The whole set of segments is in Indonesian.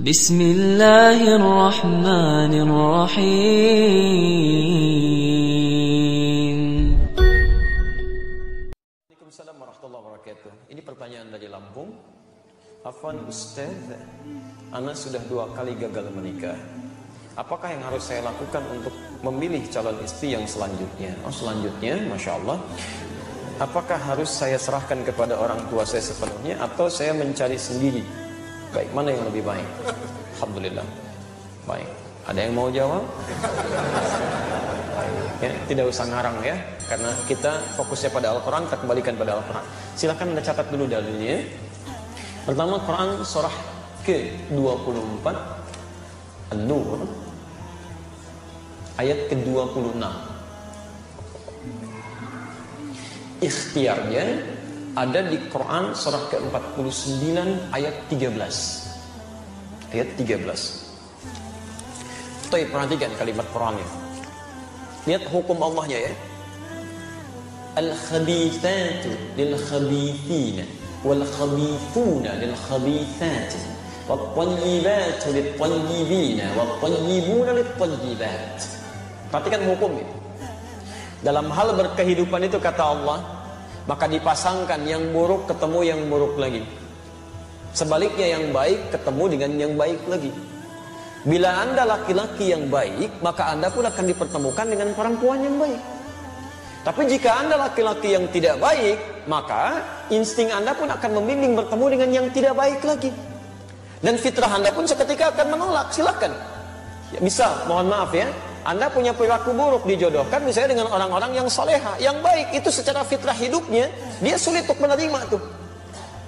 Bismillahirrahmanirrahim. Waalaikumsalam warahmatullahi wabarakatuh. Ini pertanyaan dari Lampung. Afwan Ustaz, Ana sudah 2 kali gagal menikah. Apakah yang harus saya lakukan untuk memilih calon istri yang selanjutnya? Selanjutnya, Masya Allah. Apakah harus saya serahkan kepada orang tua saya sepenuhnya atau saya mencari sendiri? Baik, mana yang lebih baik? Alhamdulillah. Baik. Ada yang mau jawab? Ya, tidak usah ngarang ya, karena kita fokusnya pada Al-Quran, kita kembalikan pada Al-Quran. Silakan Anda catat dulu dalilnya. Pertama, Quran surah ke-24 An-Nur ayat ke-26. Ikhtiarnya ada di Quran surah ke-49 ayat 13. Ayat 13. Tuh, perhatikan kalimat Qurannya. Lihat hukum Allahnya ya. Al-khabithatu lil-khabithina wal-khabithuna lil-khabithati wat-tayyibatu lit-tayyibina wat-tayyibuna lit-tayyibat. Perhatikan hukumnya. Dalam hal berkehidupan itu kata Allah, maka dipasangkan yang buruk ketemu yang buruk lagi. Sebaliknya yang baik ketemu dengan yang baik lagi. Bila Anda laki-laki yang baik, maka Anda pun akan dipertemukan dengan perempuan yang baik. Tapi jika Anda laki-laki yang tidak baik, maka insting Anda pun akan membimbing bertemu dengan yang tidak baik lagi. Dan fitrah Anda pun seketika akan menolak. Silakan. Ya, misal, mohon maaf ya, Anda punya perilaku buruk dijodohkan misalnya dengan orang-orang yang soleha, yang baik, itu secara fitrah hidupnya dia sulit untuk menerima tuh.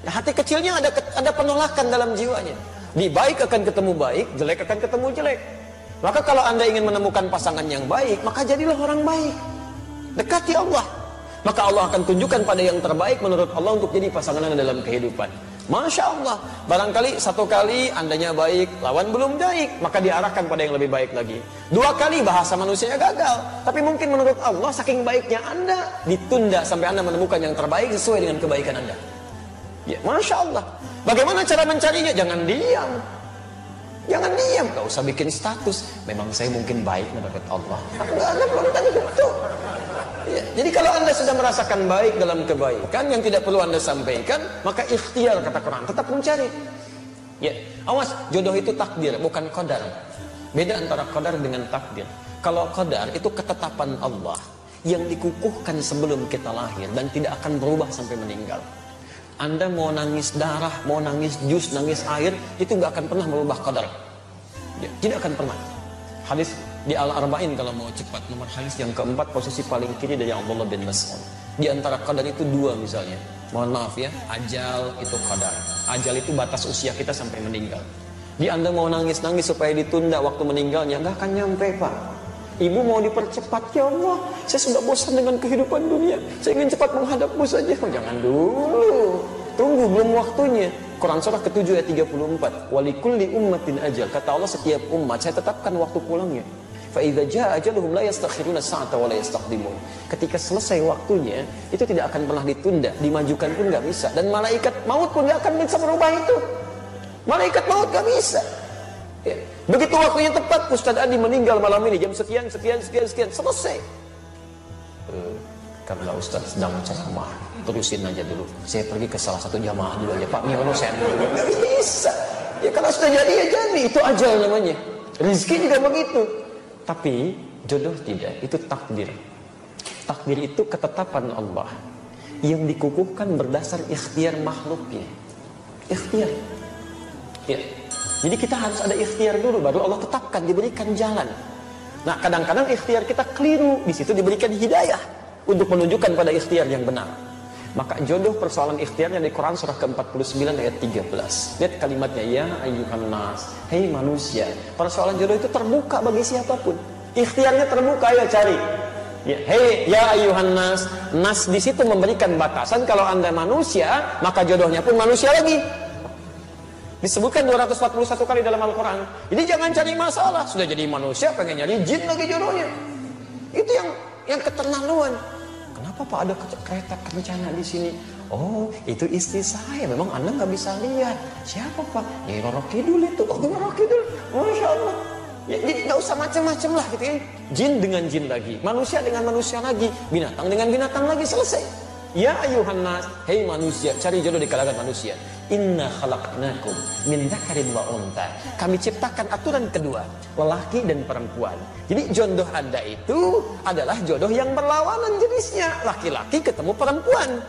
Nah, hati kecilnya ada penolakan dalam jiwanya. Di baik akan ketemu baik, jelek akan ketemu jelek. Maka kalau Anda ingin menemukan pasangan yang baik, maka jadilah orang baik. Dekati Allah. Maka Allah akan tunjukkan pada yang terbaik menurut Allah untuk jadi pasangan Anda dalam kehidupan. Masya Allah. Barangkali 1 kali Andanya baik, lawan belum baik, maka diarahkan pada yang lebih baik lagi. 2 kali bahasa manusianya gagal, tapi mungkin menurut Allah saking baiknya Anda, ditunda sampai Anda menemukan yang terbaik sesuai dengan kebaikan Anda. Ya, Masya Allah. Bagaimana cara mencarinya? Jangan diam. Jangan diam. Gak usah bikin status. Memang saya mungkin baik menurut Allah. Anda belum tentu. Ya, jadi kalau Anda sudah merasakan baik dalam kebaikan yang tidak perlu Anda sampaikan, maka ikhtiar kata Quran. Tetap mencari. Ya, awas, jodoh itu takdir, bukan qadar. Beda antara qadar dengan takdir. Kalau qadar itu ketetapan Allah yang dikukuhkan sebelum kita lahir dan tidak akan berubah sampai meninggal. Anda mau nangis darah, mau nangis jus, nangis air, itu nggak akan pernah merubah qadar. Ya, tidak akan pernah. Hadis di Al-Arba'in kalau mau cepat, nomor hadis yang keempat, posisi paling kiri dari Abdullah bin Mas'ud. Di antara qadar itu 2 misalnya. Mohon maaf ya, ajal itu qadar. Ajal itu batas usia kita sampai meninggal. Di Anda mau nangis-nangis supaya ditunda waktu meninggalnya, nggak akan nyampe Pak. Ibu mau dipercepat, ya Allah, saya sudah bosan dengan kehidupan dunia, saya ingin cepat menghadapmu saja. Jangan dulu, tunggu, belum waktunya. Quran surah ke-7 ayat 34. Walikulli ummatin ajal. Kata Allah, setiap umat saya tetapkan waktu pulangnya. Fa idza jaa ajaluhum la yastakhiruna sa'ata wa la yastaqdimun. Ketika selesai waktunya, itu tidak akan pernah ditunda, dimajukan pun nggak bisa, dan malaikat maut pun nggak akan bisa merubah itu. Malaikat maut nggak bisa. Ya. Begitu waktunya tepat, Ustaz Adi meninggal malam ini jam sekian, selesai. Karena Ustaz sedang ceramah, terusin aja dulu. Saya pergi ke salah satu jamaah dulu aja, Pak Miono saya nggak bisa. Ya kalau sudah jadi ya jadi, itu ajal namanya. Rezeki juga begitu. Tapi jodoh tidak, itu takdir. Takdir itu ketetapan Allah yang dikukuhkan berdasar ikhtiar makhluknya. Ikhtiar. Ya. Jadi kita harus ada ikhtiar dulu, baru Allah tetapkan, diberikan jalan. Nah, kadang-kadang ikhtiar kita keliru, di situ diberikan hidayah untuk menunjukkan pada ikhtiar yang benar. Maka jodoh persoalan ikhtiarnya di Quran surah ke-49 ayat 13. Lihat kalimatnya, ya ayyuhan nas, hei manusia. Persoalan jodoh itu terbuka bagi siapapun. Ikhtiarnya terbuka, ayo cari. Ya, hei ya ayyuhan nas. Nas di situ memberikan batasan, kalau Anda manusia, maka jodohnya pun manusia lagi. Disebutkan 241 kali dalam Al-Quran. Jadi jangan cari masalah. Sudah jadi manusia, pengen nyari jin lagi jodohnya. Itu yang keterlaluan. Kenapa Pak ada kereta kencana di sini? Oh, itu istri saya. Memang Anda nggak bisa lihat. Siapa Pak? Nyai Roro Kidul itu. Oh, Roro Kidul. Masya Allah. Ya, jadi nggak usah macam-macam lah gitu ya. Jin dengan jin lagi, manusia dengan manusia lagi, binatang dengan binatang lagi, selesai. Ya ayuhan nas, hei manusia, cari jodoh di kalangan manusia. Inna khalaqnakum min dzakarin wa untha. Kami ciptakan aturan kedua, lelaki dan perempuan. Jadi jodoh Anda itu adalah jodoh yang berlawanan jenisnya. Laki-laki ketemu perempuan.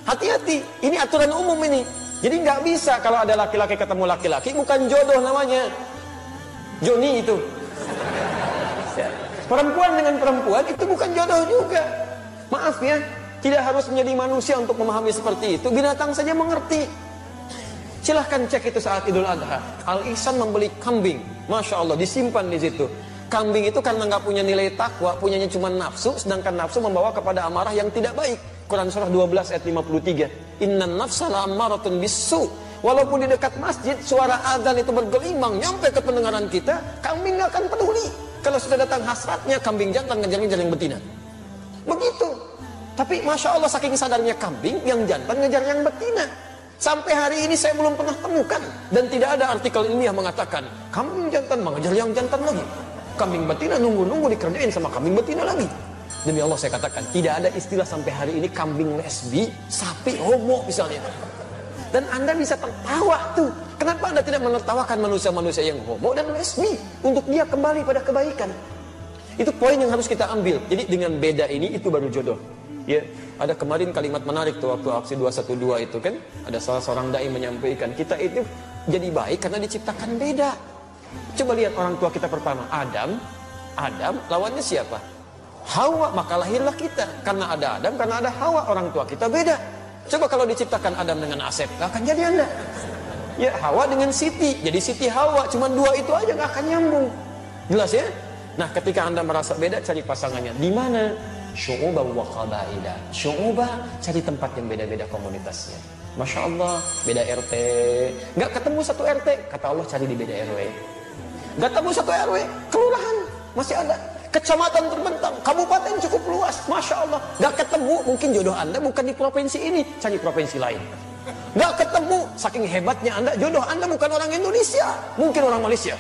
Hati-hati, ini aturan umum ini. Jadi nggak bisa kalau ada laki-laki ketemu laki-laki, bukan jodoh namanya. Joni itu. Perempuan dengan perempuan itu bukan jodoh juga. Maaf ya, tidak harus menjadi manusia untuk memahami seperti itu. Binatang saja mengerti. Silahkan cek itu saat Idul Adha. Al-Ihsan membeli kambing, Masya Allah, disimpan di situ. Kambing itu karena nggak punya nilai takwa, punyanya cuma nafsu, sedangkan nafsu membawa kepada amarah yang tidak baik. Quran surah 12 ayat 53. Innan nafsa la'ammaratun bisu. Walaupun di dekat masjid suara azan itu bergelimang nyampe ke pendengaran kita, kambing nggak akan peduli. Kalau sudah datang hasratnya, kambing jantan ngejar-ngejar yang betina. Begitu. Tapi Masya Allah, saking sadarnya kambing, yang jantan ngejar yang betina. Sampai hari ini saya belum pernah temukan. Dan tidak ada artikel ilmiah mengatakan kambing jantan mengejar yang jantan lagi. Kambing betina nunggu-nunggu dikerjain sama kambing betina lagi. Demi Allah saya katakan, tidak ada istilah sampai hari ini kambing lesbi, sapi homo misalnya. Dan Anda bisa tertawa tuh. Kenapa Anda tidak menertawakan manusia-manusia yang homo dan lesbi untuk dia kembali pada kebaikan? Itu poin yang harus kita ambil. Jadi dengan beda ini, itu baru jodoh. Ya, ada kemarin kalimat menarik tuh waktu aksi 212 itu kan, ada salah seorang dai menyampaikan, kita itu jadi baik karena diciptakan beda. Coba lihat orang tua kita pertama, Adam lawannya siapa? Hawa, maka lahirlah kita. Karena ada Adam, karena ada Hawa, orang tua kita beda. Coba kalau diciptakan Adam dengan Asep, gak akan jadi Anda. Ya, Hawa dengan Siti, jadi Siti Hawa, cuma dua itu aja gak akan nyambung. Jelas ya? Nah, ketika Anda merasa beda, cari pasangannya. Di mana? Syu'ubah wa qabaida. Syu'ubah, cari tempat yang beda-beda komunitasnya. Masya Allah, beda RT. Gak ketemu satu RT, kata Allah cari di beda RW. Gak ketemu satu RW, kelurahan, masih ada. Kecamatan terbentang, kabupaten cukup luas, Masya Allah. Gak ketemu, mungkin jodoh Anda bukan di provinsi ini, cari provinsi lain. Gak ketemu, saking hebatnya Anda, jodoh Anda bukan orang Indonesia, mungkin orang Malaysia.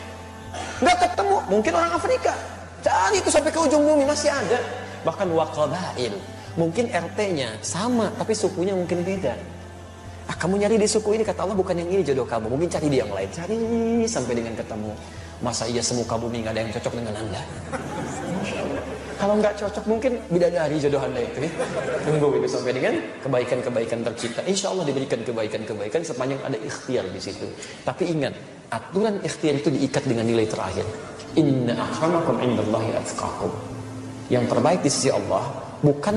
Gak ketemu, mungkin orang Afrika. Cari itu sampai ke ujung bumi, masih ada. Bahkan waqabail, mungkin RT-nya sama, tapi sukunya mungkin beda. Kamu nyari di suku ini, kata Allah bukan yang ini jodoh kamu, mungkin cari di yang lain. Cari sampai dengan ketemu. Masa iya semuka bumi gak ada yang cocok dengan Anda? Kalau nggak cocok, mungkin bidadari jodoh Anda itu ya. Tunggu itu sampai dengan kebaikan-kebaikan tercipta. Insya Allah diberikan kebaikan-kebaikan sepanjang ada ikhtiar di situ. Tapi ingat, aturan ikhtiar itu diikat dengan nilai terakhir. Inna akramakum indallahi atqakum. Yang terbaik di sisi Allah bukan